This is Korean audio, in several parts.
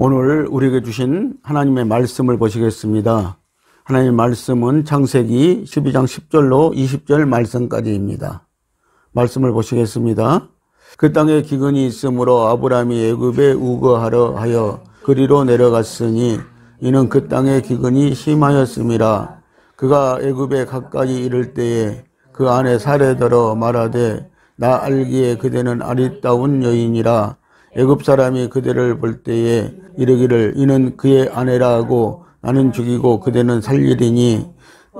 오늘 우리에게 주신 하나님의 말씀을 보시겠습니다. 하나님의 말씀은 창세기 12장 10절로 20절 말씀까지입니다. 말씀을 보시겠습니다. 그 땅에 기근이 있으므로 아브라함이 애굽에 우거하러 하여 그리로 내려갔으니 이는 그 땅에 기근이 심하였음이라. 그가 애굽에 가까이 이를 때에 그 안에 사례더러 말하되 나 알기에 그대는 아리따운 여인이라. 애굽 사람이 그대를 볼 때에 이르기를 이는 그의 아내라 하고 나는 죽이고 그대는 살리리니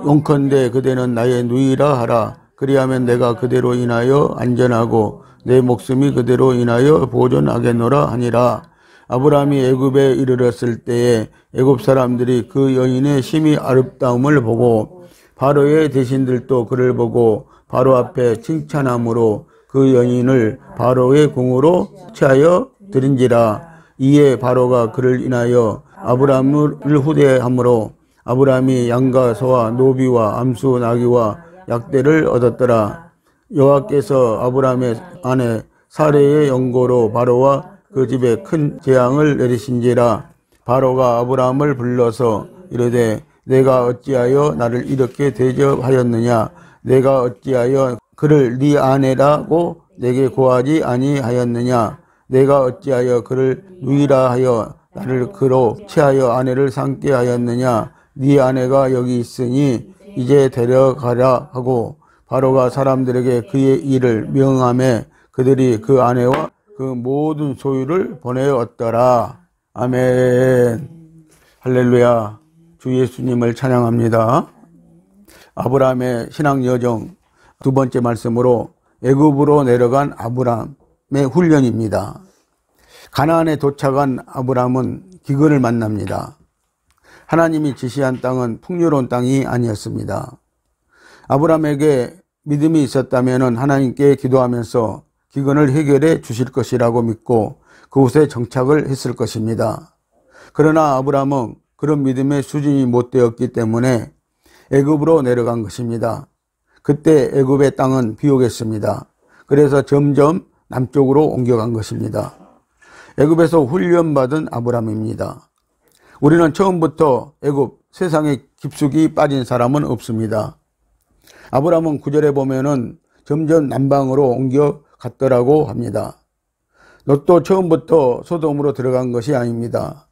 용컨대 그대는 나의 누이라 하라. 그리하면 내가 그대로 인하여 안전하고 내 목숨이 그대로 인하여 보존하겠노라 하니라. 아브라함이 애굽에 이르렀을 때에 애굽 사람들이 그 여인의 심히 아름다움을 보고 바로의 대신들도 그를 보고 바로 앞에 칭찬함으로 그 여인을 바로의 궁으로 취하여 드린지라. 이에 바로가 그를 인하여 아브라함을 후대함으로 아브라함이 양과 소와 노비와 암수 나귀와 약대를 얻었더라. 여호와께서 아브라함의 아내 사레의 연고로 바로와 그 집에 큰 재앙을 내리신지라. 바로가 아브라함을 불러서 이르되 내가 어찌하여 나를 이렇게 대접하였느냐. 내가 어찌하여 그를 네 아내라고 내게 고하지 아니하였느냐. 내가 어찌하여 그를 누이라 하여 나를 그로 취하여 아내를 삼게 하였느냐. 네 아내가 여기 있으니 이제 데려가라 하고 바로가 사람들에게 그의 일을 명하매 그들이 그 아내와 그 모든 소유를 보내었더라. 아멘. 할렐루야. 주 예수님을 찬양합니다. 아브라함의 신앙 여정 두 번째 말씀으로 애굽으로 내려간 아브라함의 훈련입니다. 가나안에 도착한 아브라함은 기근을 만납니다. 하나님이 지시한 땅은 풍요로운 땅이 아니었습니다. 아브라함에게 믿음이 있었다면 하나님께 기도하면서 기근을 해결해 주실 것이라고 믿고 그곳에 정착을 했을 것입니다. 그러나 아브라함은 그런 믿음의 수준이 못 되었기 때문에 애굽으로 내려간 것입니다. 그때 애굽의 땅은 비옥했습니다. 그래서 점점 남쪽으로 옮겨간 것입니다. 애굽에서 훈련받은 아브라함입니다. 우리는 처음부터 애굽 세상에 깊숙이 빠진 사람은 없습니다. 아브라함은 9절에 보면은 점점 남방으로 옮겨갔더라고 합니다. 롯도 처음부터 소돔으로 들어간 것이 아닙니다.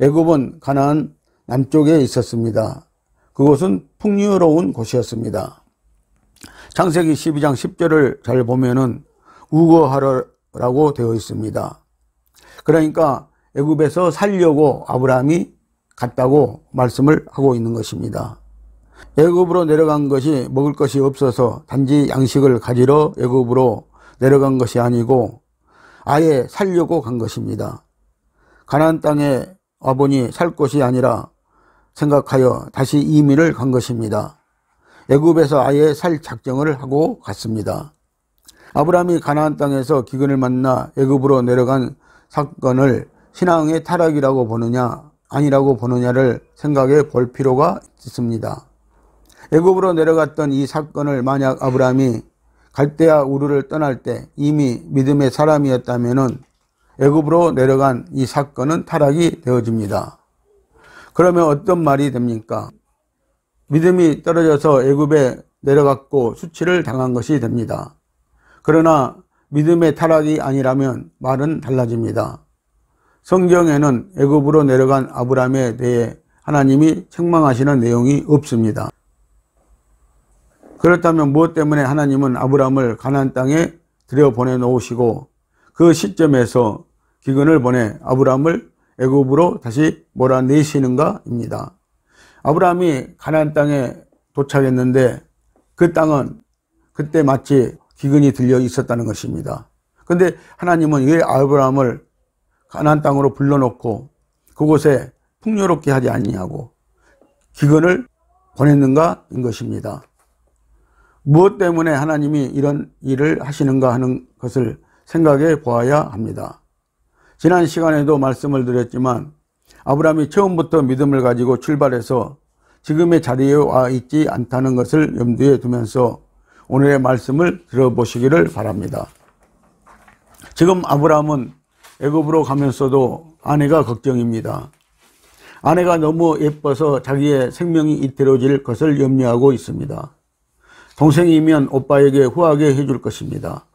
애굽은 가나안 남쪽에 있었습니다. 그곳은 풍요로운 곳이었습니다. 창세기 12장 10절을 잘 보면은 우거하라고 되어 있습니다. 그러니까 애굽에서 살려고 아브라함이 갔다고 말씀을 하고 있는 것입니다. 애굽으로 내려간 것이 먹을 것이 없어서 단지 양식을 가지러 애굽으로 내려간 것이 아니고 아예 살려고 간 것입니다. 가나안 땅에 와보니 살 곳이 아니라 생각하여 다시 이민을 간 것입니다. 애굽에서 아예 살 작정을 하고 갔습니다. 아브라함이 가나안 땅에서 기근을 만나 애굽으로 내려간 사건을 신앙의 타락이라고 보느냐 아니라고 보느냐를 생각해 볼 필요가 있습니다. 애굽으로 내려갔던 이 사건을 만약 아브라함이 갈대아 우르를 떠날 때 이미 믿음의 사람이었다면 애굽으로 내려간 이 사건은 타락이 되어집니다. 그러면 어떤 말이 됩니까? 믿음이 떨어져서 애굽에 내려갔고 수치를 당한 것이 됩니다. 그러나 믿음의 타락이 아니라면 말은 달라집니다. 성경에는 애굽으로 내려간 아브라함에 대해 하나님이 책망하시는 내용이 없습니다. 그렇다면 무엇 때문에 하나님은 아브라함을 가나안 땅에 들여보내 놓으시고 그 시점에서 기근을 보내 아브라함을 애굽으로 다시 몰아내시는가입니다. 아브라함이 가나안 땅에 도착했는데 그 땅은 그때 마치 기근이 들려 있었다는 것입니다. 그런데 하나님은 왜 아브라함을 가나안 땅으로 불러놓고 그곳에 풍요롭게 하지 아니하고 기근을 보냈는가인 것입니다. 무엇 때문에 하나님이 이런 일을 하시는가 하는 것을 생각해 보아야 합니다. 지난 시간에도 말씀을 드렸지만 아브라함이 처음부터 믿음을 가지고 출발해서 지금의 자리에 와 있지 않다는 것을 염두에 두면서 오늘의 말씀을 들어보시기를 바랍니다. 지금 아브라함은 애굽으로 가면서도 아내가 걱정입니다. 아내가 너무 예뻐서 자기의 생명이 이태로질 것을 염려하고 있습니다. 동생이면 오빠에게 후하게 해줄 것입니다.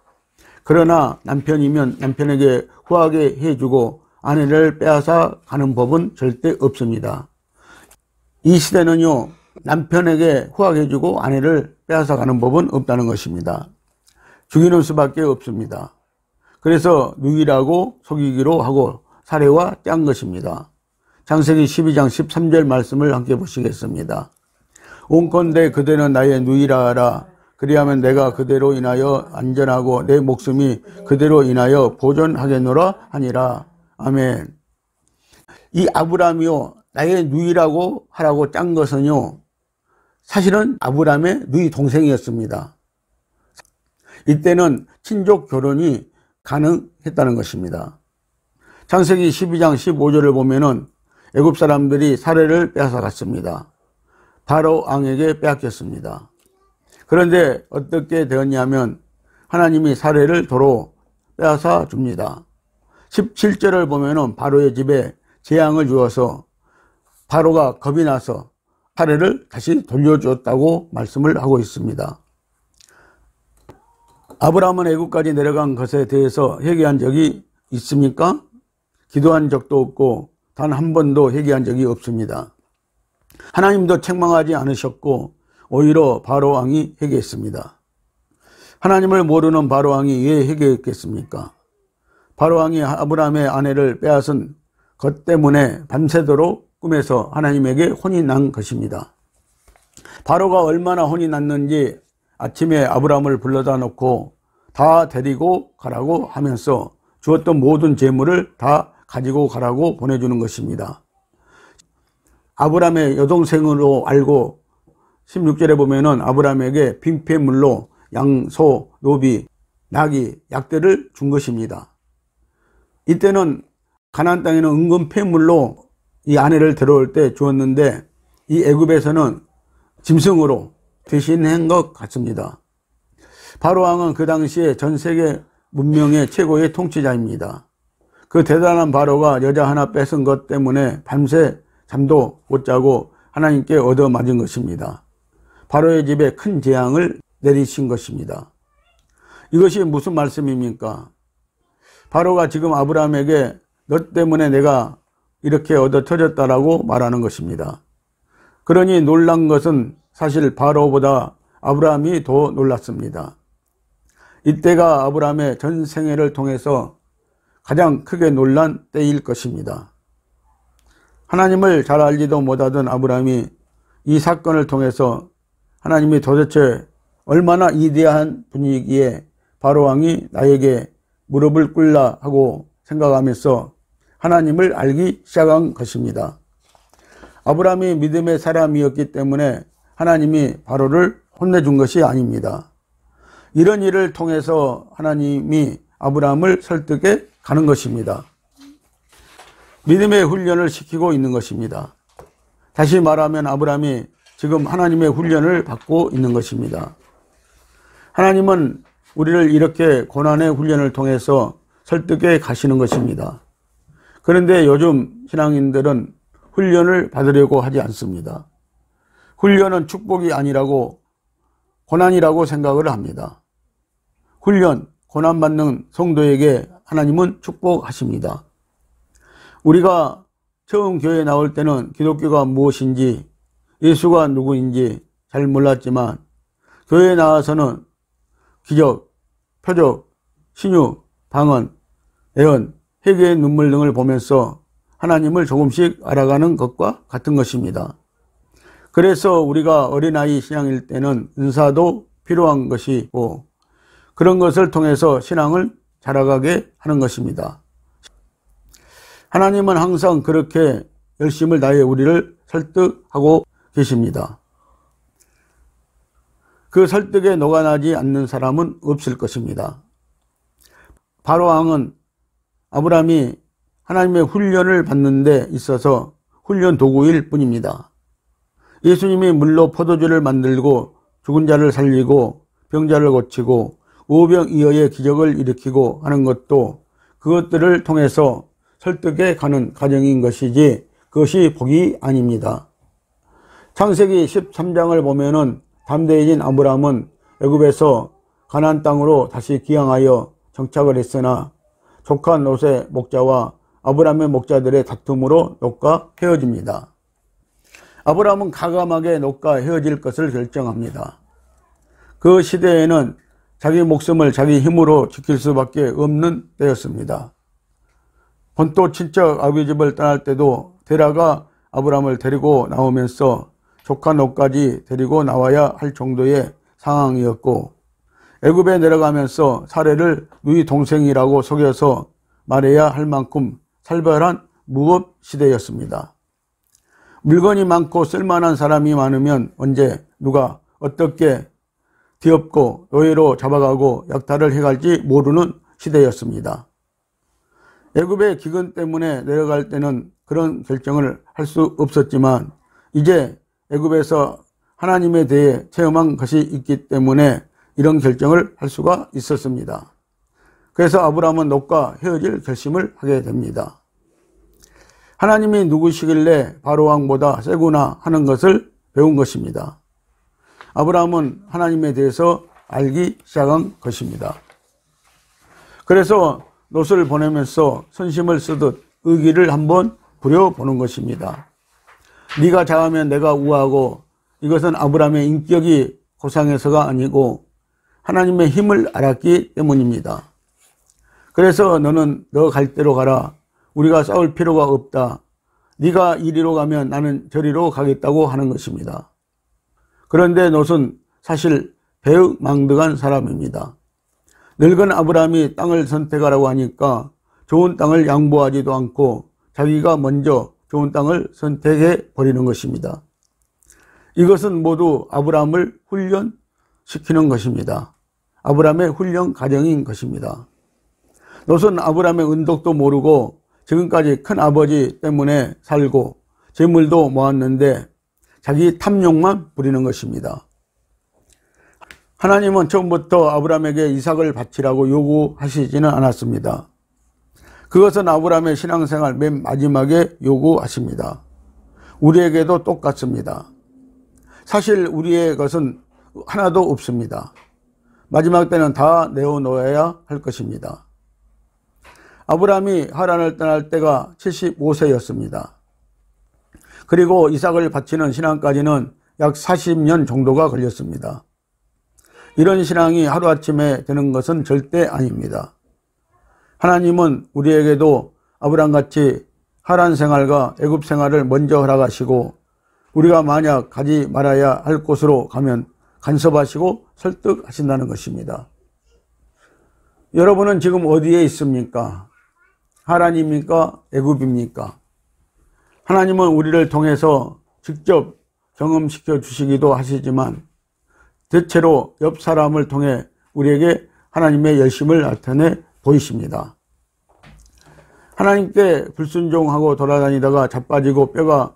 그러나 남편이면 남편에게 후하게 해주고 아내를 빼앗아 가는 법은 절대 없습니다. 이 시대는요, 남편에게 후하게 해주고 아내를 빼앗아 가는 법은 없다는 것입니다. 죽이는 수밖에 없습니다. 그래서 누이라고 속이기로 하고 살해와 뗀 것입니다. 창세기 12장 13절 말씀을 함께 보시겠습니다. 온컨대 그대는 나의 누이라 하라. 그리하면 내가 그대로 인하여 안전하고 내 목숨이 그대로 인하여 보존하겠노라 하니라. 아멘. 이 아브라함이요, 나의 누이라고 하라고 짠 것은요, 사실은 아브라함의 누이 동생이었습니다. 이때는 친족 결혼이 가능했다는 것입니다. 창세기 12장 15절을 보면은 애굽 사람들이 사례를 빼앗아 갔습니다. 바로 왕에게 빼앗겼습니다. 그런데 어떻게 되었냐면 하나님이 사례를 도로 빼앗아 줍니다. 17절을 보면은 바로의 집에 재앙을 주어서 바로가 겁이 나서 사례를 다시 돌려주었다고 말씀을 하고 있습니다. 아브라함은 애굽까지 내려간 것에 대해서 회개한 적이 있습니까? 기도한 적도 없고 단 한 번도 회개한 적이 없습니다. 하나님도 책망하지 않으셨고 오히려 바로 왕이 회개했습니다. 하나님을 모르는 바로 왕이 왜 회개했겠습니까? 바로 왕이 아브라함의 아내를 빼앗은 것 때문에 밤새도록 꿈에서 하나님에게 혼이 난 것입니다. 바로가 얼마나 혼이 났는지 아침에 아브라함을 불러다 놓고 다 데리고 가라고 하면서 주었던 모든 재물을 다 가지고 가라고 보내주는 것입니다. 아브라함의 여동생으로 알고 16절에 보면은 아브라함에게 빈폐물로 양, 소, 노비, 나귀, 약대를 준 것입니다. 이때는 가나안 땅에는 은근 폐물로 이 아내를 데려올 때 주었는데 이 애굽에서는 짐승으로 대신한 것 같습니다. 바로 왕은 그 당시에 전 세계 문명의 최고의 통치자입니다. 그 대단한 바로가 여자 하나 뺏은 것 때문에 밤새 잠도 못 자고 하나님께 얻어맞은 것입니다. 바로의 집에 큰 재앙을 내리신 것입니다. 이것이 무슨 말씀입니까? 바로가 지금 아브라함에게 너 때문에 내가 이렇게 얻어 터졌다라고 말하는 것입니다. 그러니 놀란 것은 사실 바로보다 아브라함이 더 놀랐습니다. 이때가 아브라함의 전 생애를 통해서 가장 크게 놀란 때일 것입니다. 하나님을 잘 알지도 못하던 아브라함이 이 사건을 통해서 하나님이 도대체 얼마나 위대한 분이기에 바로왕이 나에게 무릎을 꿇라 하고 생각하면서 하나님을 알기 시작한 것입니다. 아브라함이 믿음의 사람이었기 때문에 하나님이 바로를 혼내준 것이 아닙니다. 이런 일을 통해서 하나님이 아브라함을 설득해 가는 것입니다. 믿음의 훈련을 시키고 있는 것입니다. 다시 말하면 아브라함이 지금 하나님의 훈련을 받고 있는 것입니다. 하나님은 우리를 이렇게 고난의 훈련을 통해서 설득해 가시는 것입니다. 그런데 요즘 신앙인들은 훈련을 받으려고 하지 않습니다. 훈련은 축복이 아니라고 고난이라고 생각을 합니다. 훈련, 고난받는 성도에게 하나님은 축복하십니다. 우리가 처음 교회에 나올 때는 기독교가 무엇인지 예수가 누구인지 잘 몰랐지만 교회에 나와서는 기적, 표적, 신유, 방언, 예언, 회개의 눈물 등을 보면서 하나님을 조금씩 알아가는 것과 같은 것입니다. 그래서 우리가 어린아이 신앙일 때는 은사도 필요한 것이고 그런 것을 통해서 신앙을 자라가게 하는 것입니다. 하나님은 항상 그렇게 열심을 다해 우리를 설득하고 계십니다. 그 설득에 녹아나지 않는 사람은 없을 것입니다. 바로 왕은 아브라함이 하나님의 훈련을 받는 데 있어서 훈련 도구일 뿐입니다. 예수님이 물로 포도주를 만들고 죽은 자를 살리고 병자를 고치고 오병이어의 기적을 일으키고 하는 것도 그것들을 통해서 설득해 가는 과정인 것이지 그것이 복이 아닙니다. 창세기 13장을 보면은 담대해진 아브라함은 애굽에서 가나안 땅으로 다시 귀향하여 정착을 했으나 조카 롯의 목자와 아브라함의 목자들의 다툼으로 롯과 헤어집니다. 아브라함은 가감하게 롯과 헤어질 것을 결정합니다. 그 시대에는 자기 목숨을 자기 힘으로 지킬 수밖에 없는 때였습니다. 본토 친척 아비 집을 떠날 때도 데라가 아브라함을 데리고 나오면서 조카 롯까지 데리고 나와야 할 정도의 상황이었고, 애굽에 내려가면서 사례를 누이 동생이라고 속여서 말해야 할 만큼 살벌한 무법 시대였습니다. 물건이 많고 쓸만한 사람이 많으면 언제 누가 어떻게 뒤엎고 노예로 잡아가고 약탈을 해갈지 모르는 시대였습니다. 애굽의 기근 때문에 내려갈 때는 그런 결정을 할 수 없었지만 이제 애굽에서 하나님에 대해 체험한 것이 있기 때문에 이런 결정을 할 수가 있었습니다. 그래서 아브라함은 롯과 헤어질 결심을 하게 됩니다. 하나님이 누구시길래 바로왕보다 세구나 하는 것을 배운 것입니다. 아브라함은 하나님에 대해서 알기 시작한 것입니다. 그래서 롯을 보내면서 선심을 쓰듯 의기를 한번 부려보는 것입니다. 네가 작으면 내가 우하고, 이것은 아브라함의 인격이 고상해서가 아니고 하나님의 힘을 알았기 때문입니다. 그래서 너는 너 갈 대로 가라. 우리가 싸울 필요가 없다. 네가 이리로 가면 나는 저리로 가겠다고 하는 것입니다. 그런데 롯은 사실 배은망덕한 사람입니다. 늙은 아브라함이 땅을 선택하라고 하니까 좋은 땅을 양보하지도 않고 자기가 먼저 좋은 땅을 선택해 버리는 것입니다. 이것은 모두 아브라함을 훈련시키는 것입니다. 아브라함의 훈련 과정인 것입니다. 롯은 아브라함의 은덕도 모르고 지금까지 큰 아버지 때문에 살고 재물도 모았는데 자기 탐욕만 부리는 것입니다. 하나님은 처음부터 아브라함에게 이삭을 바치라고 요구하시지는 않았습니다. 그것은 아브라함의 신앙생활 맨 마지막에 요구하십니다. 우리에게도 똑같습니다. 사실 우리의 것은 하나도 없습니다. 마지막 때는 다 내어놓아야 할 것입니다. 아브라함이 하란을 떠날 때가 75세였습니다. 그리고 이삭을 바치는 신앙까지는 약 40년 정도가 걸렸습니다. 이런 신앙이 하루아침에 되는 것은 절대 아닙니다. 하나님은 우리에게도 아브라함같이 하란 생활과 애굽 생활을 먼저 허락하시고 우리가 만약 가지 말아야 할 곳으로 가면 간섭하시고 설득하신다는 것입니다. 여러분은 지금 어디에 있습니까? 하란입니까? 애굽입니까? 하나님은 우리를 통해서 직접 경험시켜 주시기도 하시지만 대체로 옆 사람을 통해 우리에게 하나님의 열심을 나타내 보이십니다. 하나님께 불순종하고 돌아다니다가 자빠지고 뼈가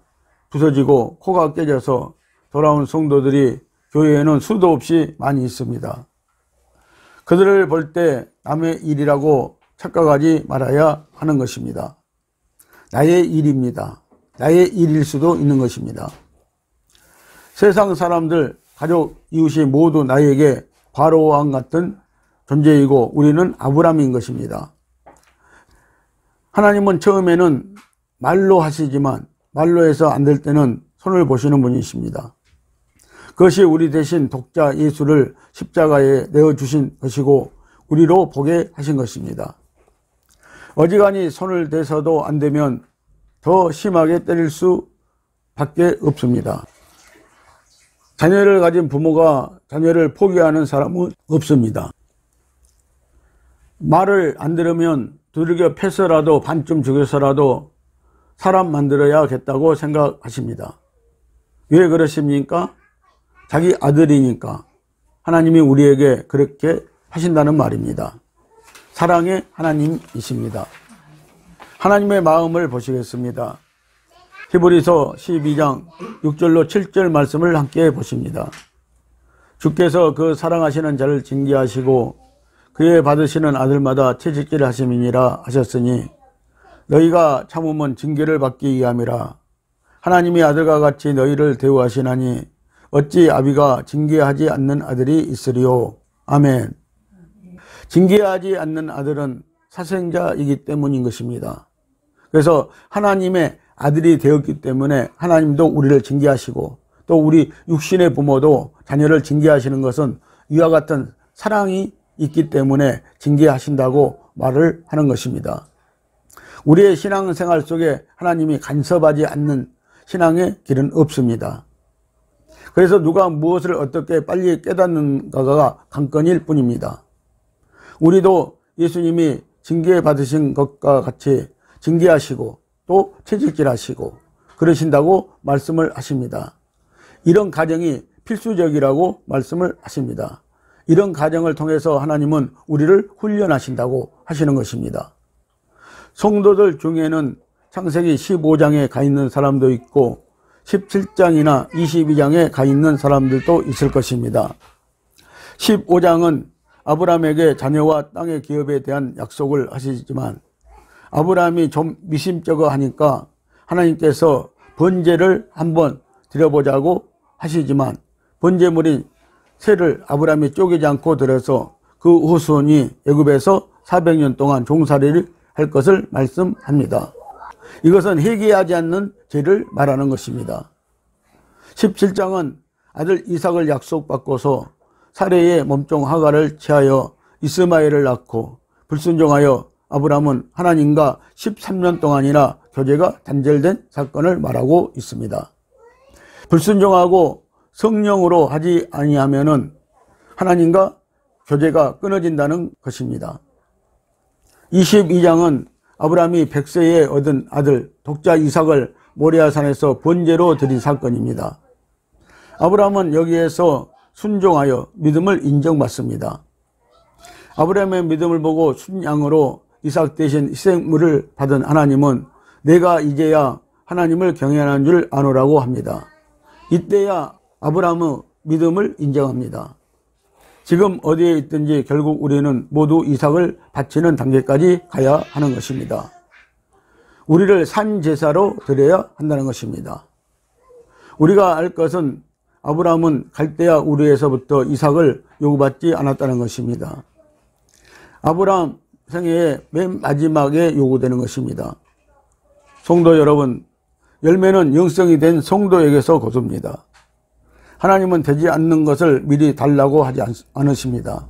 부서지고 코가 깨져서 돌아온 성도들이 교회에는 수도 없이 많이 있습니다. 그들을 볼 때 남의 일이라고 착각하지 말아야 하는 것입니다. 나의 일입니다. 나의 일일 수도 있는 것입니다. 세상 사람들, 가족, 이웃이 모두 나에게 바로왕 같은 존재이고 우리는 아브라함인 것입니다. 하나님은 처음에는 말로 하시지만 말로 해서 안 될 때는 손을 보시는 분이십니다. 그것이 우리 대신 독자 예수를 십자가에 내어주신 것이고 우리로 보게 하신 것입니다. 어지간히 손을 대서도 안 되면 더 심하게 때릴 수밖에 없습니다. 자녀를 가진 부모가 자녀를 포기하는 사람은 없습니다. 말을 안 들으면 두들겨 패서라도 반쯤 죽여서라도 사람 만들어야겠다고 생각하십니다. 왜 그러십니까? 자기 아들이니까. 하나님이 우리에게 그렇게 하신다는 말입니다. 사랑의 하나님이십니다. 하나님의 마음을 보시겠습니다. 히브리서 12장 6절로 7절 말씀을 함께 보십니다. 주께서 그 사랑하시는 자를 징계하시고 그의 받으시는 아들마다 채찍질 하심이니라 하셨으니 너희가 참으면 징계를 받기 위함이라. 하나님이 아들과 같이 너희를 대우하시나니 어찌 아비가 징계하지 않는 아들이 있으리요. 아멘. 징계하지 않는 아들은 사생자이기 때문인 것입니다. 그래서 하나님의 아들이 되었기 때문에 하나님도 우리를 징계하시고 또 우리 육신의 부모도 자녀를 징계하시는 것은 이와 같은 사랑이 있기 때문에 징계하신다고 말을 하는 것입니다. 우리의 신앙생활 속에 하나님이 간섭하지 않는 신앙의 길은 없습니다. 그래서 누가 무엇을 어떻게 빨리 깨닫는가가 관건일 뿐입니다. 우리도 예수님이 징계받으신 것과 같이 징계하시고 또 채찍질하시고 그러신다고 말씀을 하십니다. 이런 가정이 필수적이라고 말씀을 하십니다. 이런 가정을 통해서 하나님은 우리를 훈련하신다고 하시는 것입니다. 성도들 중에는 창세기 15장에 가 있는 사람도 있고 17장이나 22장에 가 있는 사람들도 있을 것입니다. 15장은 아브라함에게 자녀와 땅의 기업에 대한 약속을 하시지만 아브라함이 좀 미심쩍어 하니까 하나님께서 번제를 한번 드려보자고 하시지만 번제물인 새를 아브라함이 쪼개지 않고 들여서 그 후손이 애굽에서 400년 동안 종살이를 할 것을 말씀합니다. 이것은 회개하지 않는 죄를 말하는 것입니다. 17장은 아들 이삭을 약속받고서 사레의 몸종 하갈을 취하여 이스마엘을 낳고 불순종하여 아브라함은 하나님과 13년 동안이나 교제가 단절된 사건을 말하고 있습니다. 불순종하고 성령으로 하지 아니하면은 하나님과 교제가 끊어진다는 것입니다. 22장은 아브라함이 100세에 얻은 아들 독자 이삭을 모리아산에서 번제로 드린 사건입니다. 아브라함은 여기에서 순종하여 믿음을 인정받습니다. 아브라함의 믿음을 보고 순양으로 이삭 대신 희생물을 받은 하나님은 내가 이제야 하나님을 경외하는 줄 아노라고 합니다. 이때야 아브라함의 믿음을 인정합니다. 지금 어디에 있든지 결국 우리는 모두 이삭을 바치는 단계까지 가야 하는 것입니다. 우리를 산제사로 드려야 한다는 것입니다. 우리가 알 것은 아브라함은 갈대아 우르에서부터 이삭을 요구받지 않았다는 것입니다. 아브라함 생애의 맨 마지막에 요구되는 것입니다. 성도 여러분, 열매는 영성이 된 성도에게서 거둡니다. 하나님은 되지 않는 것을 미리 달라고 하지 않으십니다.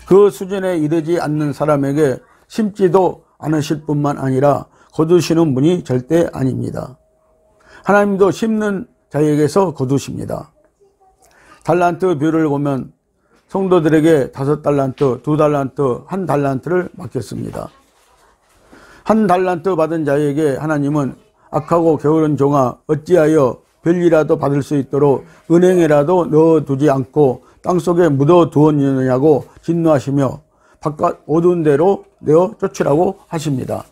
그 수준에 이르지 않는 사람에게 심지도 않으실 뿐만 아니라 거두시는 분이 절대 아닙니다. 하나님도 심는 자에게서 거두십니다. 달란트 비율을 보면 성도들에게 5달란트, 2달란트, 1달란트를 맡겼습니다. 1달란트 받은 자에게 하나님은 악하고 게으른 종아 어찌하여 별이라도 받을 수 있도록 은행에라도 넣어두지 않고 땅속에 묻어두었느냐고 진노하시며 바깥 어두운 데로 내어 쫓으라고 하십니다.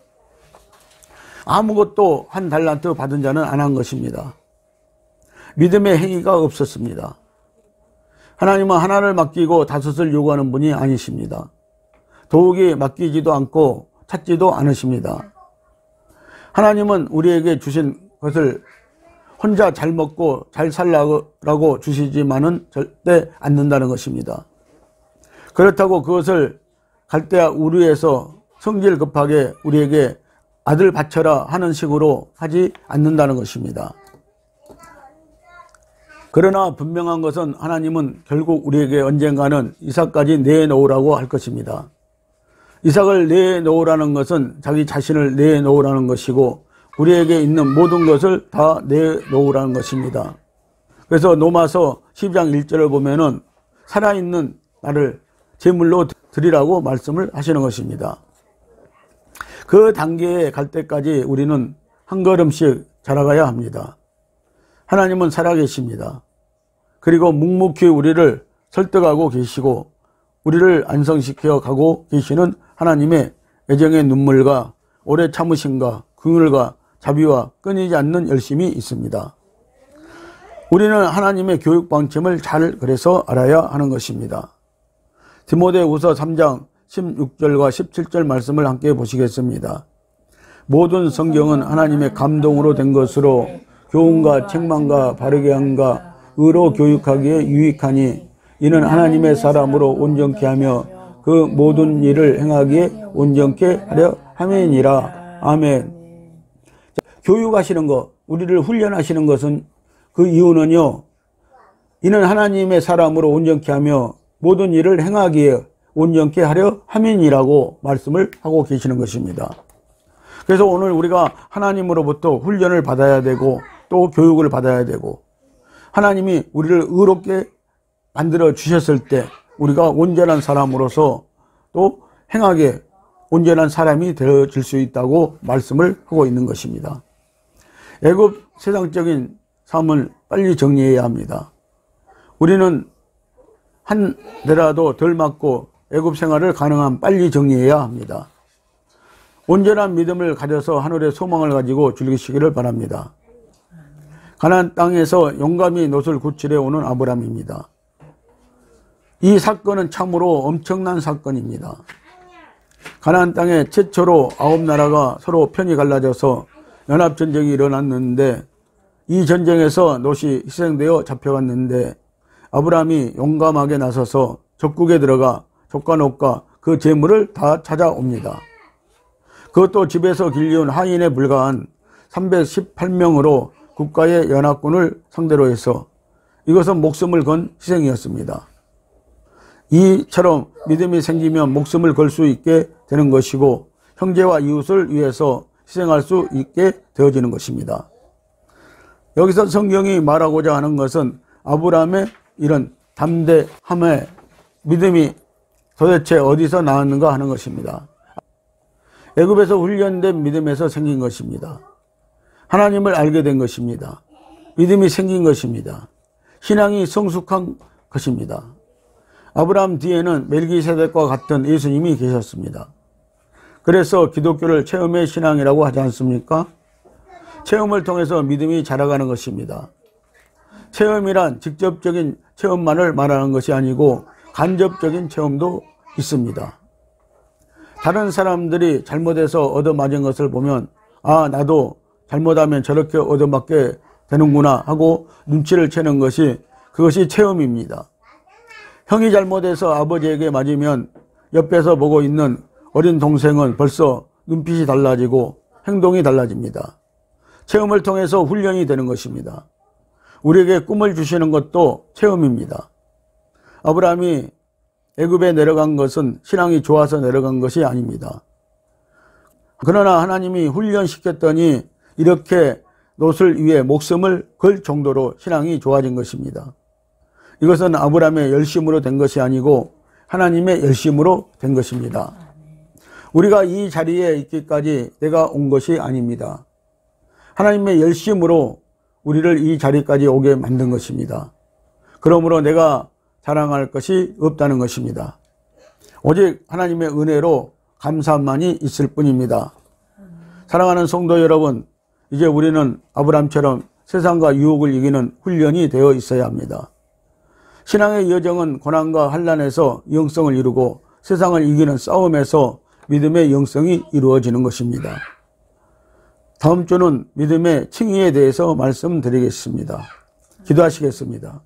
아무것도 1달란트 받은 자는 안 한 것입니다. 믿음의 행위가 없었습니다. 하나님은 하나를 맡기고 5을 요구하는 분이 아니십니다. 더욱이 맡기지도 않고 찾지도 않으십니다. 하나님은 우리에게 주신 것을 혼자 잘 먹고 잘 살라고 주시지만은 절대 않는다는 것입니다. 그렇다고 그것을 갈대아 우르에서 성질 급하게 우리에게 아들 바쳐라 하는 식으로 하지 않는다는 것입니다. 그러나 분명한 것은 하나님은 결국 우리에게 언젠가는 이삭까지 내놓으라고 할 것입니다. 이삭을 내놓으라는 것은 자기 자신을 내놓으라는 것이고 우리에게 있는 모든 것을 다 내놓으라는 것입니다. 그래서 로마서 12장 1절을 보면은 살아있는 나를 제물로 드리라고 말씀을 하시는 것입니다. 그 단계에 갈 때까지 우리는 한 걸음씩 자라가야 합니다. 하나님은 살아계십니다. 그리고 묵묵히 우리를 설득하고 계시고 우리를 안성시켜 가고 계시는 하나님의 애정의 눈물과 오래 참으심과 긍휼과 자비와 끊이지 않는 열심이 있습니다. 우리는 하나님의 교육 방침을 잘 그래서 알아야 하는 것입니다. 디모데후서 3장 16절과 17절 말씀을 함께 보시겠습니다. 모든 성경은 하나님의 감동으로 된 것으로 교훈과 책망과 바르게 함과 의로 교육하기에 유익하니 이는 하나님의 사람으로 온전케 하며 그 모든 일을 행하기에 온전케 하려 함이니라. 아멘. 교육하시는 것, 우리를 훈련하시는 것은 그 이유는요, 이는 하나님의 사람으로 온전케 하며 모든 일을 행하기에 온전케 하려 함이니라고 말씀을 하고 계시는 것입니다. 그래서 오늘 우리가 하나님으로부터 훈련을 받아야 되고 또 교육을 받아야 되고 하나님이 우리를 의롭게 만들어 주셨을 때 우리가 온전한 사람으로서 또 행하게 온전한 사람이 되어질 수 있다고 말씀을 하고 있는 것입니다. 애굽 세상적인 삶을 빨리 정리해야 합니다. 우리는 한 대라도 덜 맞고 애굽 생활을 가능한 빨리 정리해야 합니다. 온전한 믿음을 가져서 하늘의 소망을 가지고 즐기시기를 바랍니다. 가나안 땅에서 용감히 놋을 구출해 오는 아브라함입니다. 이 사건은 참으로 엄청난 사건입니다. 가나안 땅에 최초로 9나라가 서로 편이 갈라져서 연합전쟁이 일어났는데 이 전쟁에서 놋이 희생되어 잡혀갔는데 아브라함이 용감하게 나서서 적국에 들어가 족과 놋과 그 재물을 다 찾아옵니다. 그것도 집에서 길리운 하인에 불과한 318명으로 국가의 연합군을 상대로 해서 이것은 목숨을 건 희생이었습니다. 이처럼 믿음이 생기면 목숨을 걸 수 있게 되는 것이고 형제와 이웃을 위해서 희생할 수 있게 되어지는 것입니다. 여기서 성경이 말하고자 하는 것은 아브라함의 이런 담대함의 믿음이 도대체 어디서 나왔는가 하는 것입니다. 애굽에서 훈련된 믿음에서 생긴 것입니다. 하나님을 알게 된 것입니다. 믿음이 생긴 것입니다. 신앙이 성숙한 것입니다. 아브라함 뒤에는 멜기세덱과 같은 예수님이 계셨습니다. 그래서 기독교를 체험의 신앙이라고 하지 않습니까? 체험을 통해서 믿음이 자라가는 것입니다. 체험이란 직접적인 체험만을 말하는 것이 아니고 간접적인 체험도 있습니다. 다른 사람들이 잘못해서 얻어맞은 것을 보면 아, 나도 잘못하면 저렇게 얻어맞게 되는구나 하고 눈치를 채는 것이 그것이 체험입니다. 형이 잘못해서 아버지에게 맞으면 옆에서 보고 있는 어린 동생은 벌써 눈빛이 달라지고 행동이 달라집니다. 체험을 통해서 훈련이 되는 것입니다. 우리에게 꿈을 주시는 것도 체험입니다. 아브라함이 애굽에 내려간 것은 신앙이 좋아서 내려간 것이 아닙니다. 그러나 하나님이 훈련시켰더니 이렇게 놋을 위해 목숨을 걸 정도로 신앙이 좋아진 것입니다. 이것은 아브라함의 열심으로 된 것이 아니고 하나님의 열심으로 된 것입니다. 우리가 이 자리에 있기까지 내가 온 것이 아닙니다. 하나님의 열심으로 우리를 이 자리까지 오게 만든 것입니다. 그러므로 내가 자랑할 것이 없다는 것입니다. 오직 하나님의 은혜로 감사만이 있을 뿐입니다. 사랑하는 성도 여러분, 이제 우리는 아브라함처럼 세상과 유혹을 이기는 훈련이 되어 있어야 합니다. 신앙의 여정은 고난과 환난에서 영성을 이루고 세상을 이기는 싸움에서 믿음의 영성이 이루어지는 것입니다. 다음 주는 믿음의 칭의에 대해서 말씀드리겠습니다. 기도하시겠습니다.